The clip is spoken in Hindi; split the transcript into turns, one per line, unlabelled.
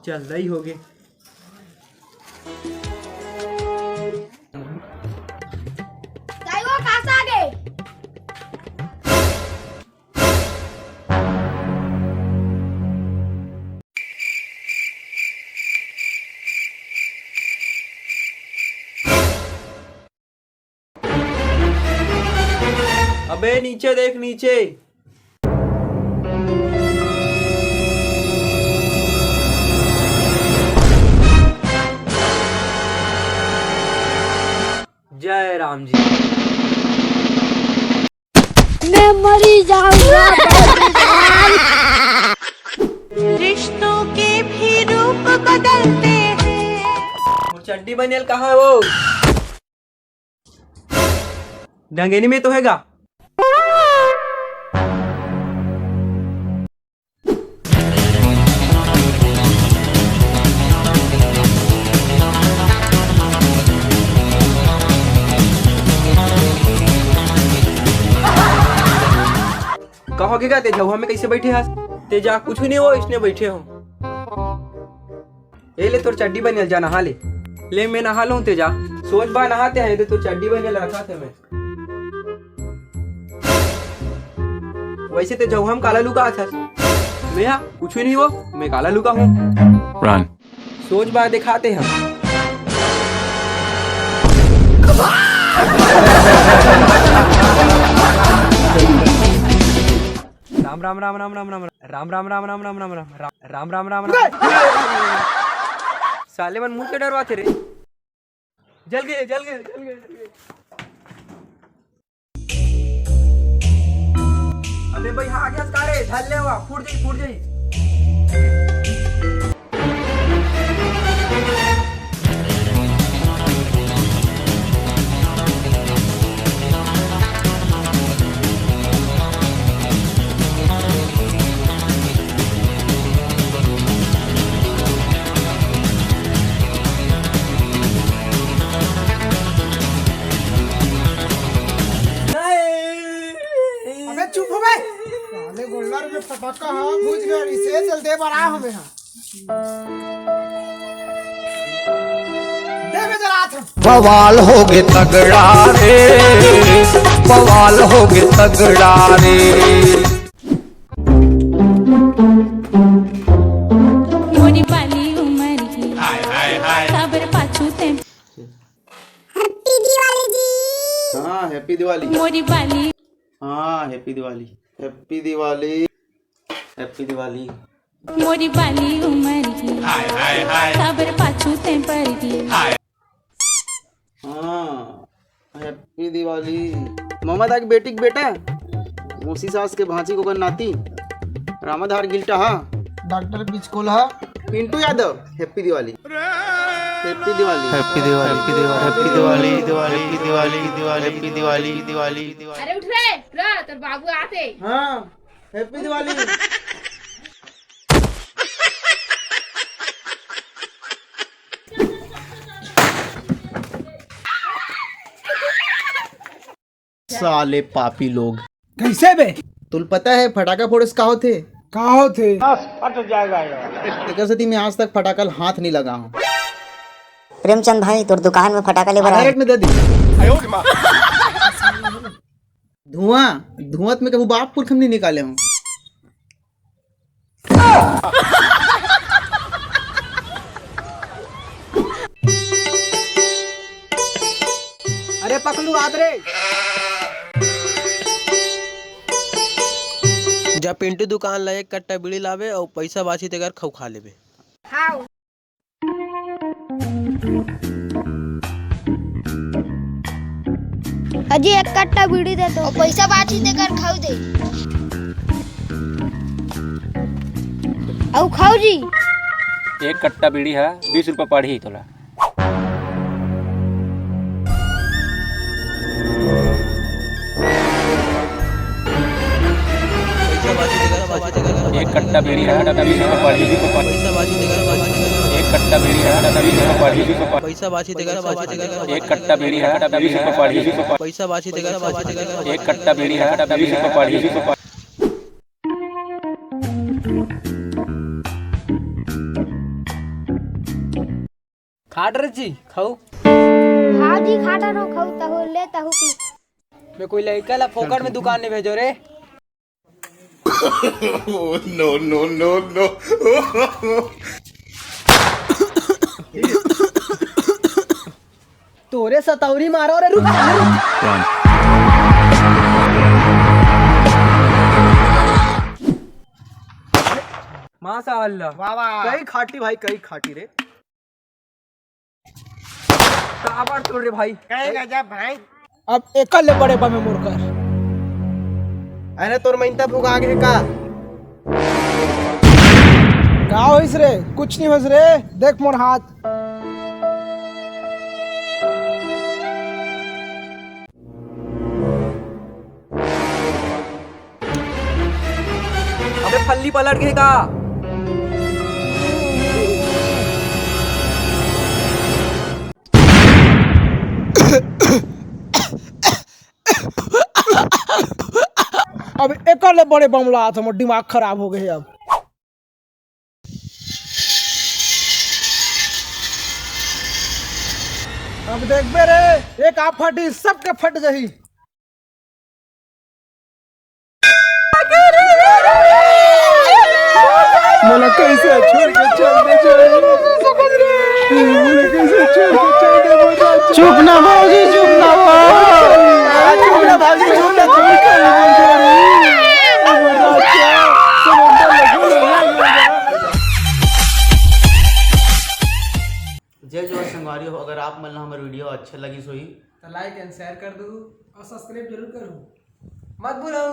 चल रही होगी।
कहाँ से आ गए?
अबे नीचे देख नीचे। जय राम जी।
मैं मरी जाऊंगा।
रिश्तों के भी रूप बदलते हैं।
वो चड्डी बनियल कहाँ है वो? डंगेनी में तो हैगा। कहोगे क्या तेजा में कैसे बैठे हस? तेजा कुछ नहीं हो, इसने बैठे हो। ये ले तोर चड्डी बनियल, जा नहा ले। ले मैं नहा लूं तेजा। सोच बा नहाते हैं तो चड्डी बनियल रखा थे मैं। वैसे ते जब हम काला लुका था मैं, यहाँ कुछ नहीं हो, मैं काला लुका हूँ।
Run.
सोच बा दिखाते हैं। राम राम राम राम राम राम राम राम राम राम राम राम राम राम राम राम। साले मन मुंह से डरवाते रे। जल गए जल गए जल गए जल गए। अबे भाई हाँ आगे हस्कारे ढल ले हुआ, फूट जाई फूट जाई।
चुप हो बे। साले गोल्डर में पटाखा हाँ बुझ गया, इसे चलते बड़ा हमें हाँ। दे में जला था।
बवाल हो गए तगड़ा रे, बवाल हो गए तगड़ा रे।
मोरी बाली उमर की खबर पाछू ते।
हैप्पी दिवाली जी।
हाँ हैप्पी दिवाली।
मोरी बाली।
हाँ happy Diwali, happy Diwali, happy Diwali.
मोरी बाली उमर की खबर पाछू ते पर की।
हाँ हैप्पी दिवाली। मोहम्मद आग बेटी के बेटा, मौसी सास के भांची को नाती, रामाधार गिल्टा। हाँ
doctor Bichkola,
Pintu Yadav. Happy Diwali, happy Diwali,
happy Diwali, happy Diwali, happy Diwali, Diwali, Diwali, Diwali, Diwali, Diwali, Diwali.
अरे उठ रे, तेरे बाबू आते।
हाँ हैप्पी दिवाली। साले पापी लोग।
कैसे बे?
तुल पता है फटाका फोड़स का होते?
कहाँ थे?
एकर सती मैं आज तक फटाकल हाथ नहीं लगा हूँ।
प्रेमचंद भाई तोर दुकान में फटाका ले
डायरेक्ट में दे दी। धुआं धुआं में कभी बाप पुरख नहीं निकाले हूँ।
अरे पकड़ू आत रे।
जब पिंटू दुकान ला एक कट्टा बीड़ी लावे और पैसा बाची तेकर खौ खा लेबे।
हाँ। अजी एक कट्टा बीड़ी दे दो और पैसा बाची देकर खाओ दे। आओ खाओ जी।
एक कट्टा बीड़ी है 20 रुपये पड़ी तोला। एक कट्टा बीड़ी है 20 रुपये पड़ी।
पैसा बाची तेकर
एक कट्टा बीड़ी है 20 रुपये पड़ी।
पैसा बाची तेकर
एक कट्टा बीड़ी है 20 रुपये पड़ी।
पैसा बाची तेकर
एक कट्टा बीड़ी है 20 रुपये पड़ी।
खाट रही जी खाऊ
हाँ जी खाता रो खाऊ तहु ले तहु पी
मैं कोई लड़का ला फोकट में दुकान नहीं भेजो रे।
तोरे सतौरी मारो रे रुक
माशाअल्लाह
वाह वाह
कई खाटी भाई कई खाटी रे।
काबर तोड़ रे भाई।
कहीं गजब भाई। अब एकल ले बड़े बमे मुरकर
अरे तोर महिंता भुगा आगे का
का होइस रे कुछ नहीं होइस रे देख मोर हाथ
अबे फल्ली पलट गई का।
अब एकल ले बड़े बमला हाथ हमर दिमाग खराब हो गए अब देख बे रे एक आप फटी सबके फट जही मोला कैसे छोड़ के चल दे मोला कैसे छोड़ के चल दे
चुप ना भाजी चुप ना चुप ना भाजी चुप ना जय जोर संगवारी हो। अगर आप मतलब हमारे वीडियो अच्छा लगी सोई
तो लाइक एंड शेयर कर दो और सब्सक्राइब जरूर करो मत भूलो।